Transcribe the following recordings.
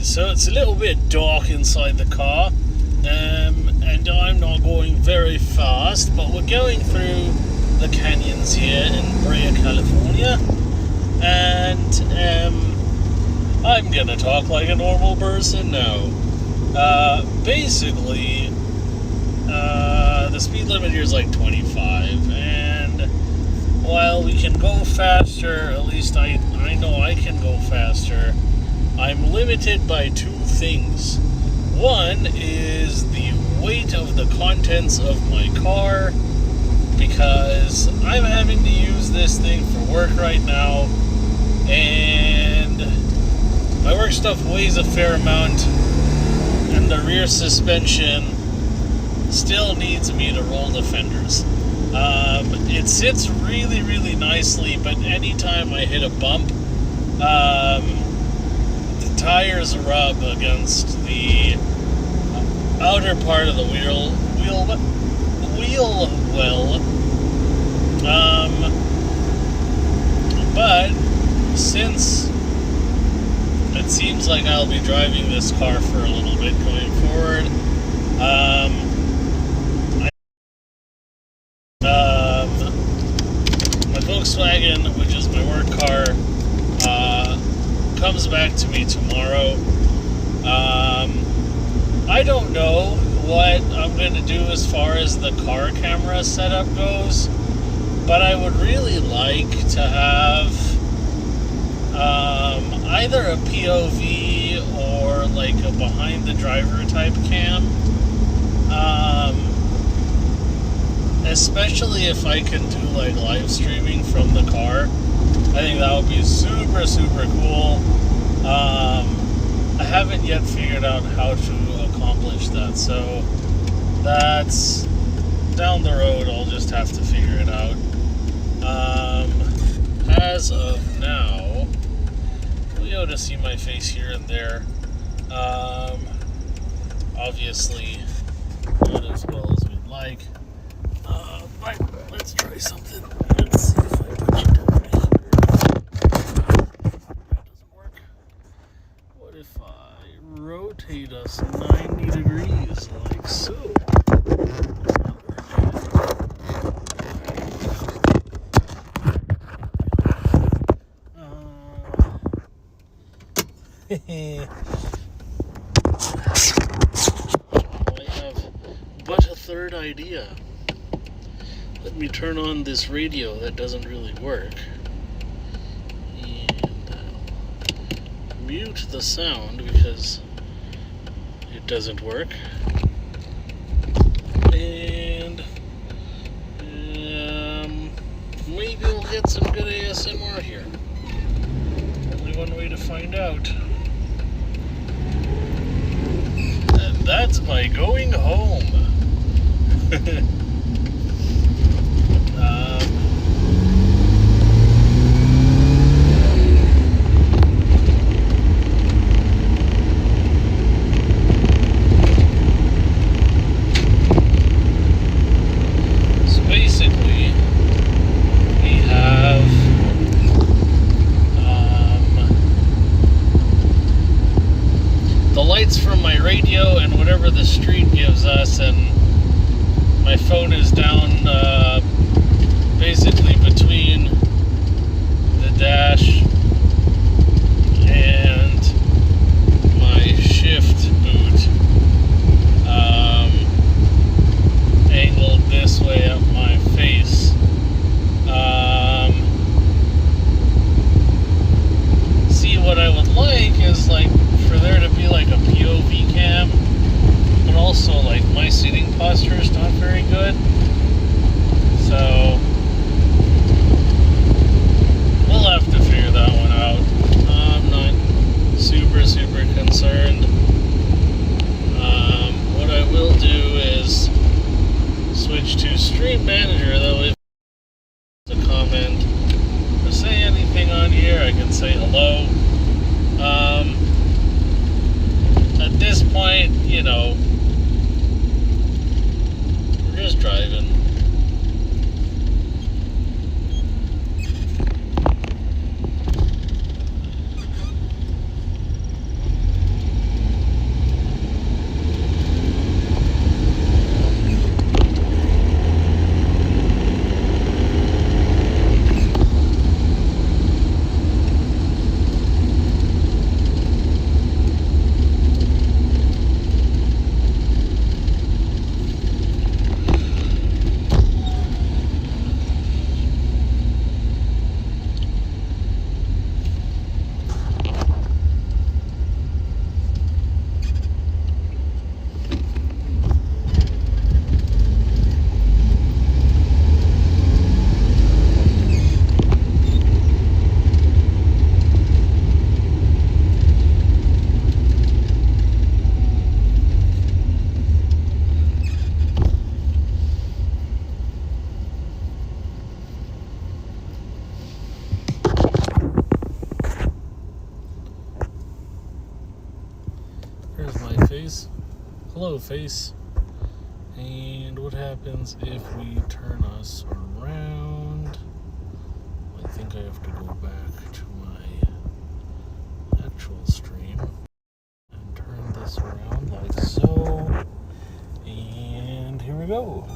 So it's a little bit dark inside the car, and I'm not going very fast, but we're going through the canyons here in Brea, California, and I'm gonna talk like a normal person now. Basically, the speed limit here is like 25, and while we can go faster, at least I know I can go faster, I'm limited by two things. One is the weight of the contents of my car, because I'm having to use this thing for work right now, and my work stuff weighs a fair amount, and the rear suspension still needs me to roll the fenders. It sits really, really nicely, but anytime I hit a bump, tires rub against the outer part of the wheel well. But since it seems like I'll be driving this car for a little bit going forward, my Volkswagen, which is my work car, comes back to me tomorrow. I don't know what I'm going to do as far as the car camera setup goes, but I would really like to have either a POV or like a behind the driver type cam, especially if I can do like live streaming from the car. I think that would be super, super cool. I haven't yet figured out how to accomplish that, so that's down the road. I'll just have to figure it out. As of now, you'll be able to see my face here and there. Obviously, not as well as we'd like. But let's try something. Let's see if I put you down. If I rotate us 90 degrees like so. I have but a third idea. Let me turn on this radio that doesn't really work. Mute the sound because it doesn't work, and maybe we'll get some good ASMR here. Only one way to find out, and that's by going home. From my radio and whatever the street gives us, and my phone is down basically between the dash and my shift boot, angled this way up my face. See, what I would like is like for there to be like a POV cam, but also like my sitting posture is not very good, so we'll have to figure that one out. I'm not stream manager, though, if to comment or say anything on here, I can say hello. At this point, you know, we're just driving. Here's my face. Hello, face. And what happens if we turn us around? I think I have to go back to my actual stream and turn this around like so. And here we go.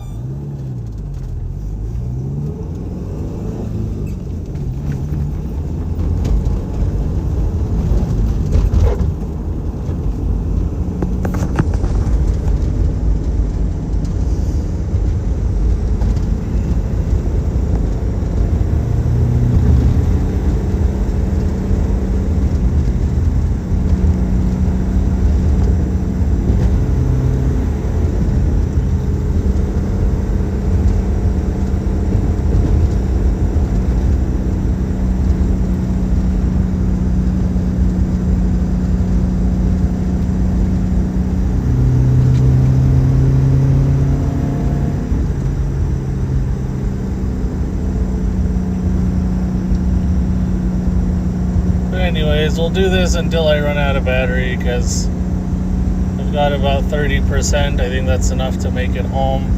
Anyways, we'll do this until I run out of battery because I've got about 30%. I think that's enough to make it home.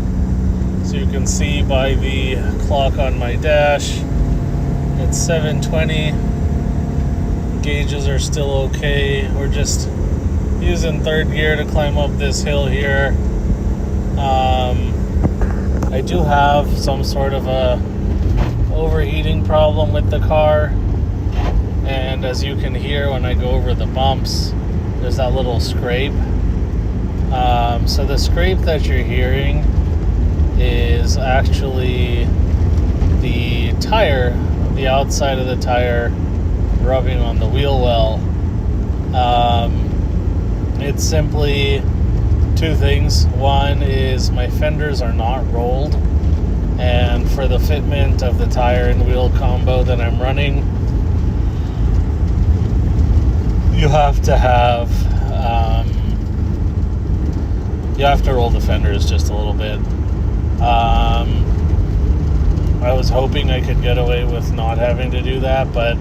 So you can see by the clock on my dash, it's 7:20. Gauges are still okay. We're just using third gear to climb up this hill here. I do have some sort of a overheating problem with the car. And as you can hear when I go over the bumps, there's that little scrape. So the scrape that you're hearing is actually the tire, the outside of the tire rubbing on the wheel well. It's simply two things. One is my fenders are not rolled, and for the fitment of the tire and wheel combo that I'm running, you have to have, you have to roll the fenders just a little bit. I was hoping I could get away with not having to do that, but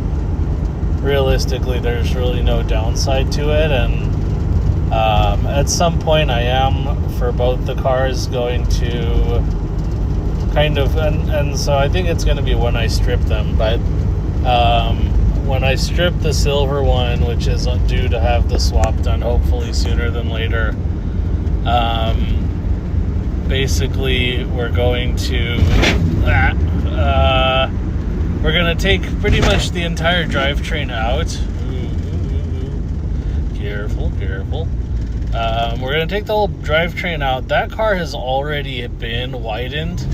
realistically there's really no downside to it, and at some point I am, for both the cars, going to kind of, and so I think it's going to be when I strip them, but when I strip the silver one, which is due to have the swap done hopefully sooner than later, basically we're going to take pretty much the entire drivetrain out. Careful. We're going to take the whole drivetrain out. That car has already been widened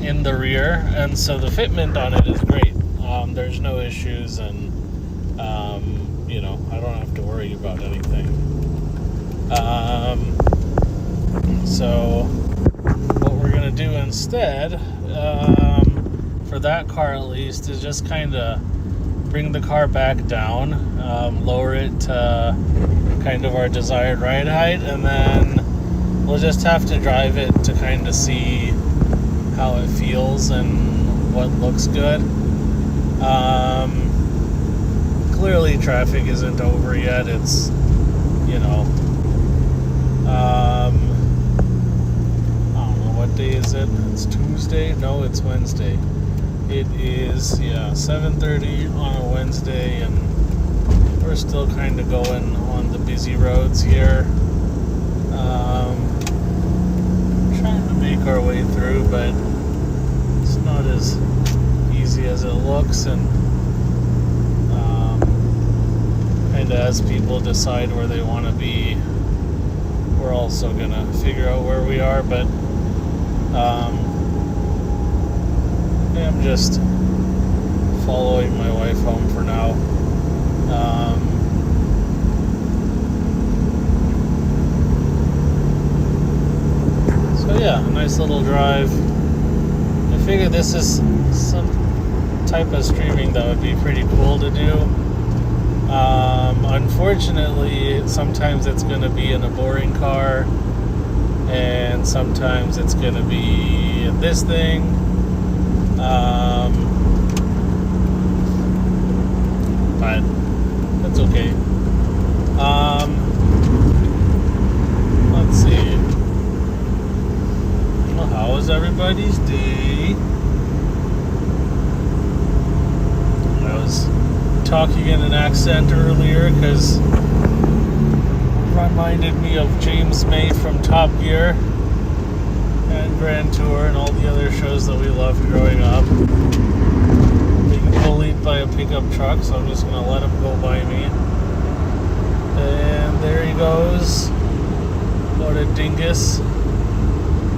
in the rear, and so the fitment on it is great. There's no issues, and you know, I don't have to worry about anything. So what we're gonna do instead, for that car at least, is just kind of bring the car back down, lower it to kind of our desired ride height, and then we'll just have to drive it to kind of see how it feels and what looks good. Clearly traffic isn't over yet. It's, you know, I don't know, what day is it? It's Tuesday? No, it's Wednesday. It is, 7:30 on a Wednesday, and we're still kind of going on the busy roads here. Trying to make our way through, but it's not as easy as it looks, and kind of as people decide where they want to be, we're also gonna figure out where we are, but I'm just following my wife home for now. So yeah, a nice little drive. I figure this is some type of streaming that would be pretty cool to do. Unfortunately, sometimes it's going to be in a boring car, and sometimes it's going to be this thing. But that's okay. Let's see. Well, how was everybody's day? I was talking in an accent earlier because it reminded me of James May from Top Gear and Grand Tour and all the other shows that we loved growing up. Being bullied by a pickup truck, so I'm just going to let him go by me. And there he goes. What a dingus.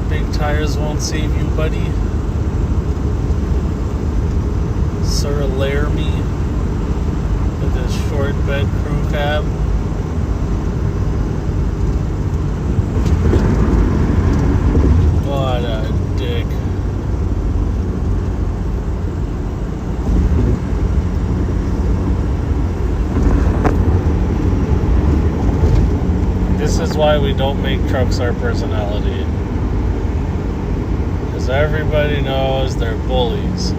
Big tires won't save you, buddy. Sir Laramie with his short bed crew cab. What a dick. This is why we don't make trucks our personality. Because everybody knows they're bullies.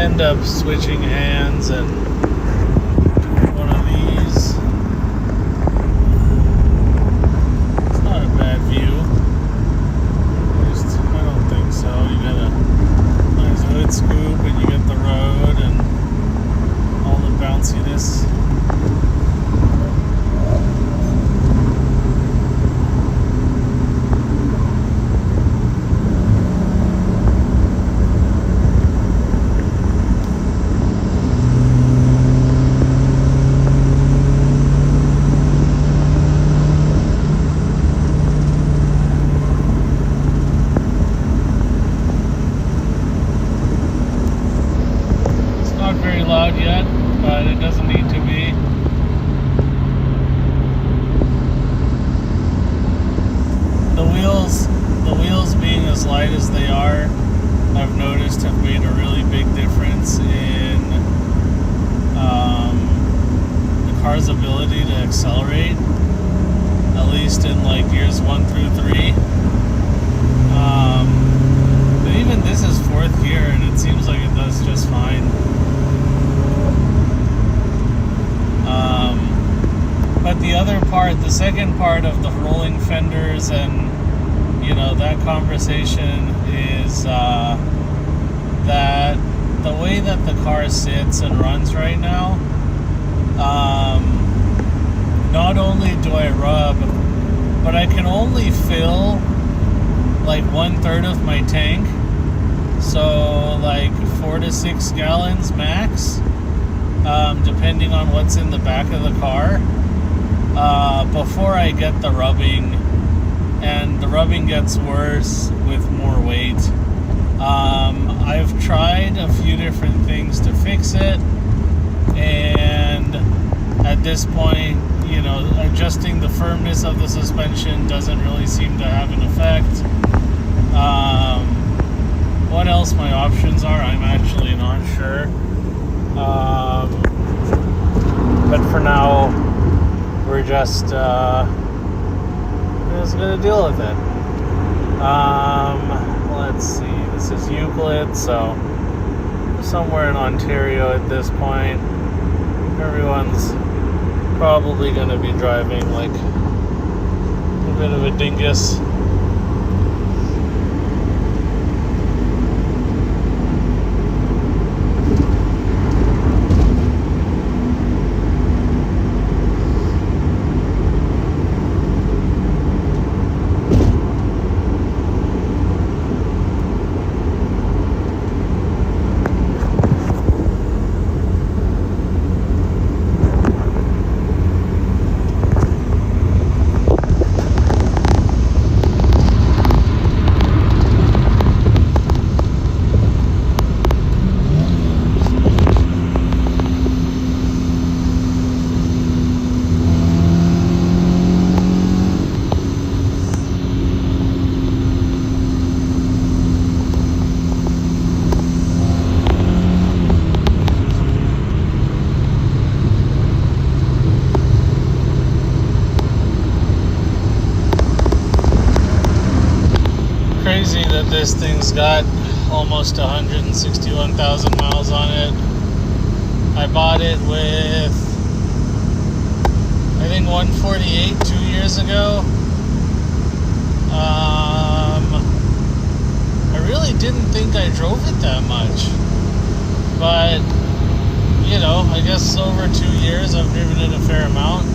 End up switching hands and one of these. It's not a bad view. At least I don't think so. You got a nice hood scoop and you get the road and all the bounciness. Yet, but it doesn't need to be. The wheels being as light as they are, I've noticed have made a really big difference in the car's ability to accelerate, at least in like gears 1 through 3. But even this is 4th gear and it seems like it does just fine. But the other part, the second part of the rolling fenders and, you know, that conversation is that the way that the car sits and runs right now, not only do I rub, but I can only fill like 1/3 of my tank. So like 4 to 6 gallons max, depending on what's in the back of the car, before I get the rubbing. And the rubbing gets worse with more weight. I've tried a few different things to fix it, and at this point, adjusting the firmness of the suspension doesn't really seem to have an effect. What else my options are, I'm actually not sure. But for now, we're just gonna deal with it. Let's see. This is Euclid, so we're somewhere in Ontario at this point. Everyone's probably gonna be driving like a bit of a dingus. Crazy that this thing's got almost 161,000 miles on it. I bought it with, I think, 148 2 years ago. I really didn't think I drove it that much, but I guess over 2 years I've driven it a fair amount.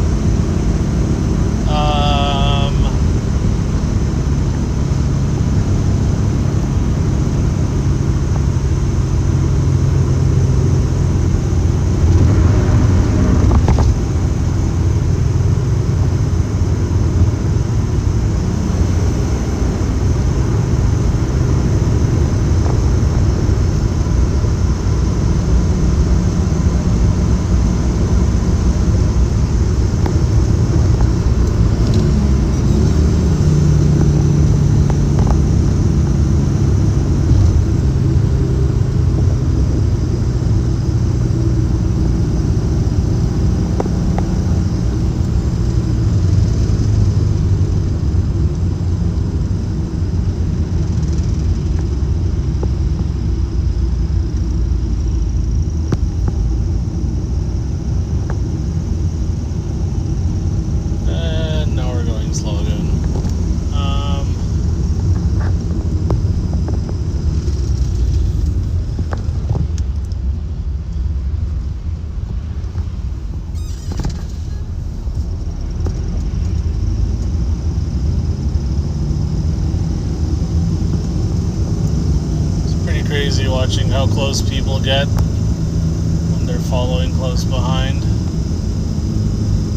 Crazy watching how close people get when they're following close behind.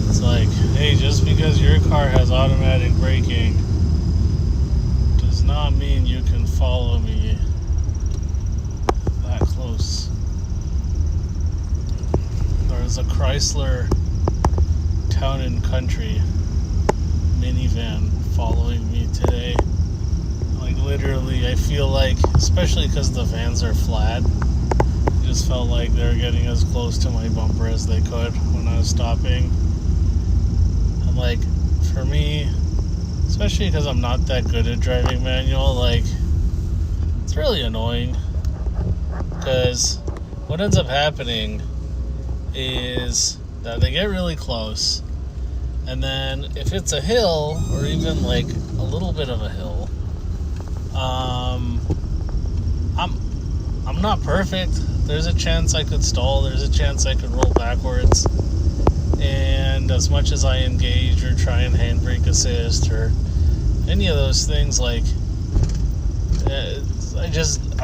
It's like, hey, just because your car has automatic braking does not mean you can follow me that close. There's a Chrysler Town and Country minivan following me today. Like, literally, I feel like, especially because the vans are flat, I just felt like they were getting as close to my bumper as they could when I was stopping. And like, for me, especially because I'm not that good at driving manual, like, it's really annoying. Because what ends up happening is that they get really close, and then if it's a hill, or even like a little bit of a hill, I'm not perfect. There's a chance I could stall. There's a chance I could roll backwards. And as much as I engage or try and handbrake assist or any of those things, like, I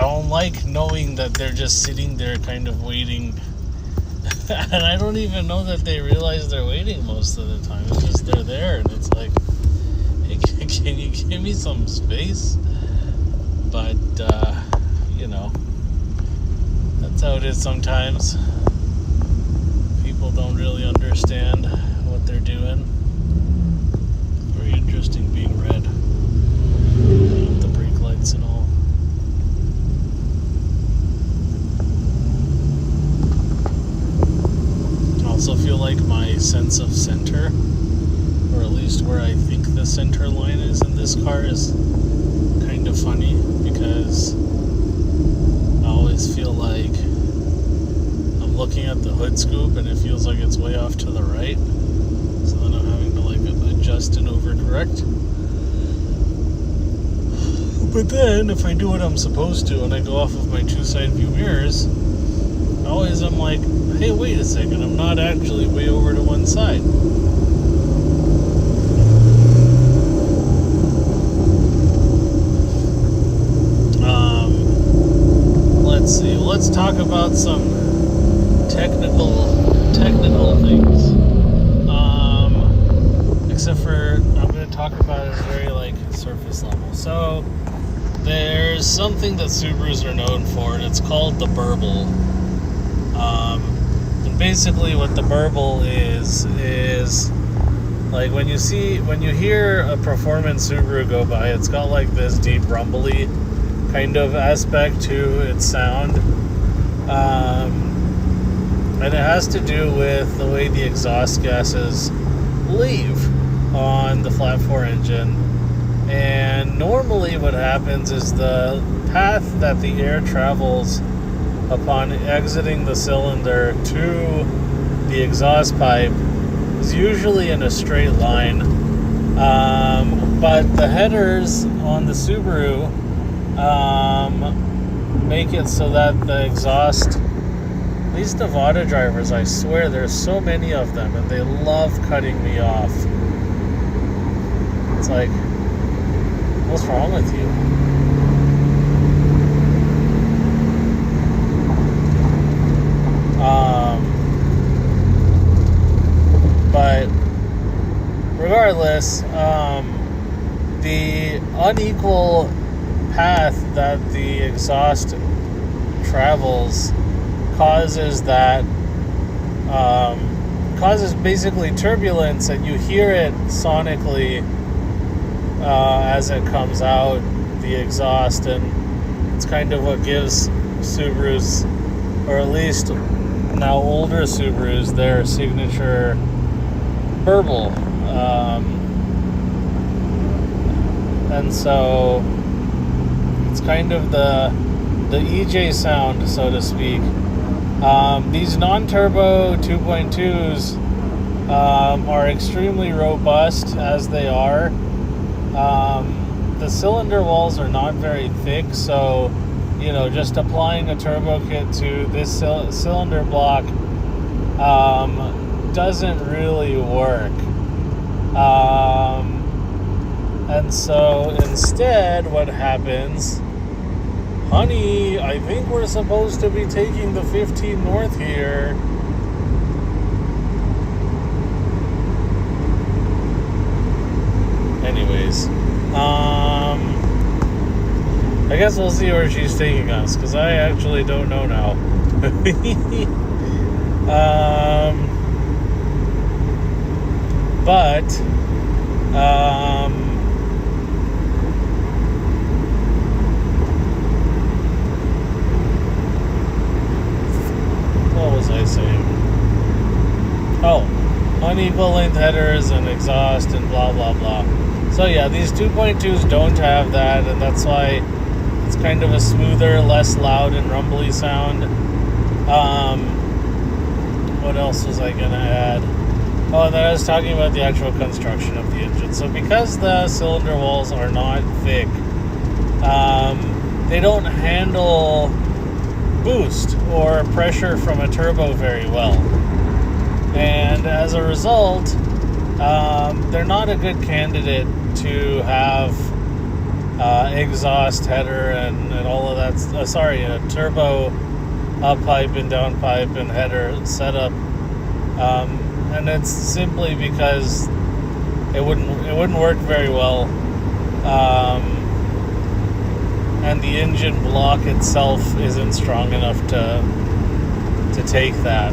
don't like knowing that they're just sitting there kind of waiting. And I don't even know that they realize they're waiting most of the time. It's just they're there, and it's like, hey, can you give me some space? But, that's how it is sometimes. People don't really understand what they're doing. Very interesting being red. The brake lights and all. I also feel like my sense of center, or at least where I think the center line is in this car, is kind of funny, because I always feel like I'm looking at the hood scoop and it feels like it's way off to the right, so then I'm having to adjust and overcorrect. But then if I do what I'm supposed to and I go off of my two side view mirrors, I'm like, hey, wait a second, I'm not actually way over to one side. Let's see. Let's talk about some technical things. Except for I'm going to talk about it very surface level. So there's something that Subarus are known for, and it's called the burble. And basically, what the burble is like when you hear a performance Subaru go by, it's got like this deep rumbly kind of aspect to its sound, and it has to do with the way the exhaust gases leave on the flat 4 engine. And normally what happens is the path that the air travels upon exiting the cylinder to the exhaust pipe is usually in a straight line, but the headers on the Subaru make it so that the exhaust, at least of auto drivers, I swear there's so many of them, and they love cutting me off. It's like, what's wrong with you? But regardless, the unequal path that the exhaust travels causes basically turbulence, and you hear it sonically as it comes out the exhaust, and it's kind of what gives Subarus, or at least now older Subarus, their signature burble. And so it's kind of the EJ sound, so to speak. These non-turbo 2.2s are extremely robust as they are. The cylinder walls are not very thick, so just applying a turbo kit to this cylinder block doesn't really work. And so instead what happens, honey, I think we're supposed to be taking the 15 north here. Anyways, I guess we'll see where she's taking us, because I actually don't know now. What was I saying? Oh, unequal length headers and exhaust and blah blah blah. So yeah, these 2.2s don't have that, and that's why it's kind of a smoother, less loud and rumbly sound. What else was I gonna add? Oh, and then I was talking about the actual construction of the engine. So because the cylinder walls are not thick, they don't handle boost or pressure from a turbo very well. And as a result, they're not a good candidate to have exhaust header and all of that. A turbo up pipe and down pipe and header setup. And it's simply because it wouldn't work very well. And the engine block itself isn't strong enough to take that.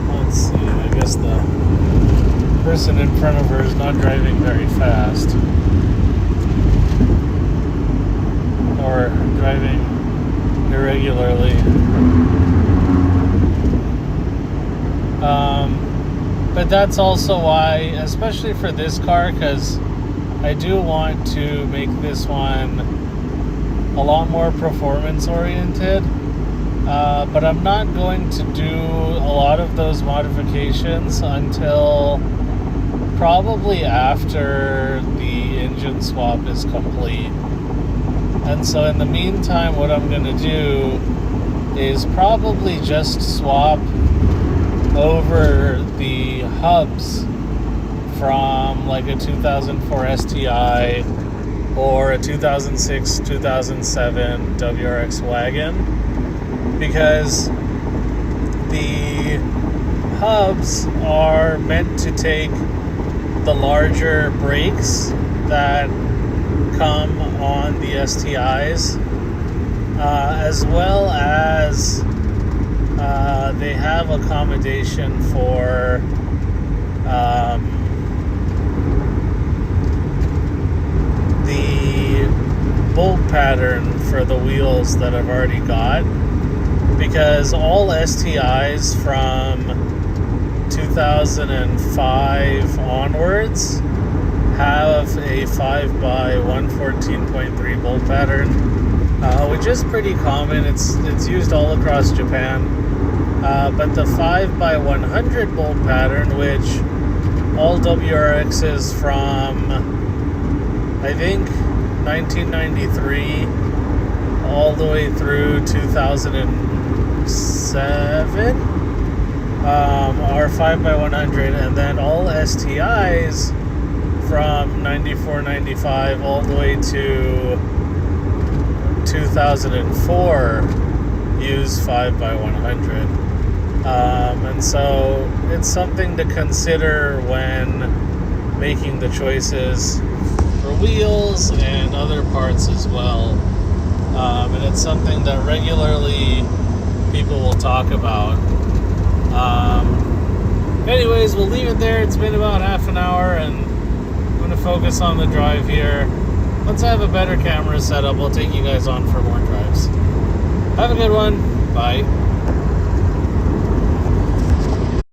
Let's see, I guess the person in front of her is not driving very fast. Or driving irregularly. But that's also why, especially for this car, because I do want to make this one a lot more performance oriented, but I'm not going to do a lot of those modifications until probably after the engine swap is complete. And so in the meantime, what I'm going to do is probably just swap over the hubs from like a 2004 STI or a 2006, 2007 WRX wagon, because the hubs are meant to take the larger brakes that come on the STIs, as well as they have accommodation for the bolt pattern for the wheels that I've already got, because all STIs from 2005 onwards have a 5x114.3 bolt pattern, which is pretty common. It's used all across Japan. But the 5x100 bolt pattern, which all WRXs from, I think, 1993 all the way through 2007 are 5x100, and then all STIs from 94, 95 all the way to 2004 use 5x100. And so it's something to consider when making the choices for wheels and other parts as well. And it's something that regularly people will talk about. Anyways, we'll leave it there. It's been about half an hour, and I'm going to focus on the drive here. Once I have a better camera set up, I'll take you guys on for more drives. Have a good one. Bye.